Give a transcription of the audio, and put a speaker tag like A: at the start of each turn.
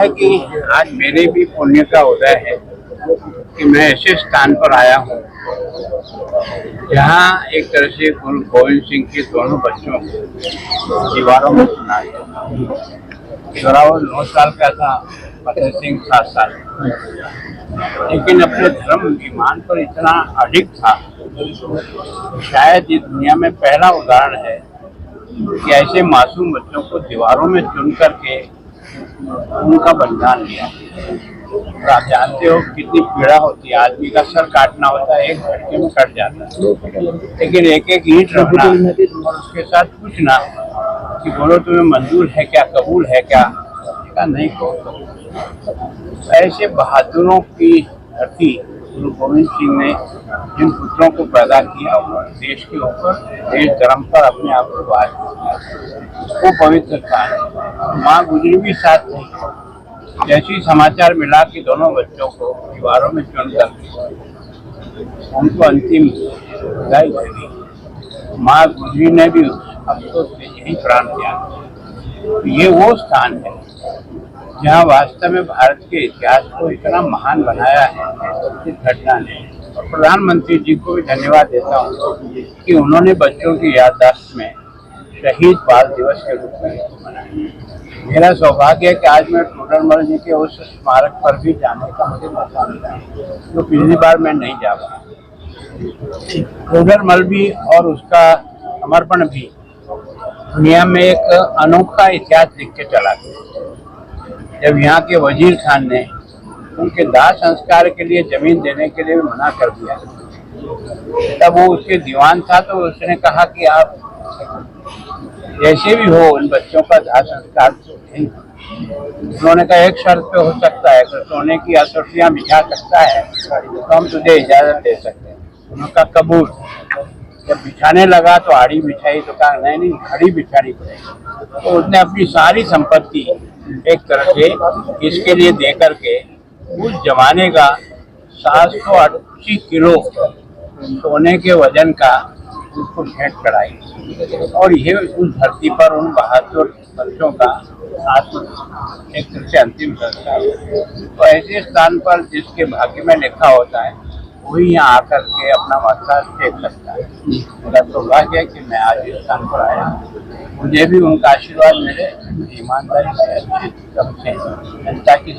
A: है कि आज मेरे भी पुण्य का उदय है कि मैं ऐसे स्थान पर आया हूँ जहाँ एक तरह से गुरु गोविंद सिंह के दोनों बच्चों को दीवारों में सुना दिया। 9 साल का था, फतेह सिंह 7 साल, लेकिन अपने धर्म ईमान पर इतना अडिग था। शायद इस दुनिया में पहला उदाहरण है कि ऐसे मासूम बच्चों को दीवारों में चुन करके उनका बलिदान लिया। तो आप जानते हो कितनी पीड़ा होती है, आदमी का सर काटना होता है, एक झटके में कट जाता है, लेकिन एक एक ईंट रखना और उसके साथ पूछना कि बोलो तुम्हें मंजूर है क्या, कबूल है क्या, का नहीं कहो। ऐसे बहादुरों की धरती गुरु गोविंद सिंह ने जिन पुत्रों को पैदा किया, उन्होंने देश के ऊपर, देश धर्म पर अपने आप को बात किया। वो पवित्र था। माँ गुजरी भी साथ नहीं। जैसे समाचार मिला कि दोनों बच्चों को दीवारों में चुनकर उनको अंतिम विदाई दी, माँ गुजरी ने भी अफसोस से यही प्राण त्याग। ये वो स्थान है जहाँ वास्तव में भारत के इतिहास को इतना महान बनाया है इस घटना ने। और प्रधानमंत्री जी को भी धन्यवाद देता हूँ कि उन्होंने बच्चों की याददाश्त में शहीद बाल दिवस के रूप में मनाया। मेरा सौभाग्य है कि आज मैं टोडरमल जी के उस स्मारक पर भी जाने का मुझे मौका मिला, तो पिछली बार मैं नहीं जा पाया। टोडरमल भी और उसका समर्पण भी दुनिया में एक अनोखा इतिहास लिख के चला गया। जब यहाँ के वजीर खान ने उनके दाह संस्कार के लिए जमीन देने के लिए भी मना कर दिया, तब वो उसके दीवान था, तो उसने कहा कि आप जैसे भी हो उन बच्चों का दाह संस्कार नहीं। उन्होंने कहा एक शर्त पे हो सकता है, अगर सोने की असुर्तियाँ बिछा सकता है तो हम तुझे इजाजत दे सकते हैं। उन्होंने कहा कबूल। जब बिछाने लगा तो आड़ी बिछाई, तो कहा नहीं खड़ी बिछानी पड़ेगी। तो उसने अपनी सारी संपत्ति एक तरह से इसके लिए दे करके उस जमाने का 780 किलो सोने के वजन का उसको भेंट कराई। और ये उस धरती पर उन बहादुर बच्चों का एक तरह से अंतिम संस्कार। तो ऐसे स्थान पर जिसके भाग्य में लिखा होता है वही यहाँ आकर के अपना मत्था टेक सकता है। मेरा सौभाग्य है कि मैं आज इस स्थान पर आया, मुझे भी उनका आशीर्वाद मिले, ईमानदारी से अच्छे ढंग से जनता की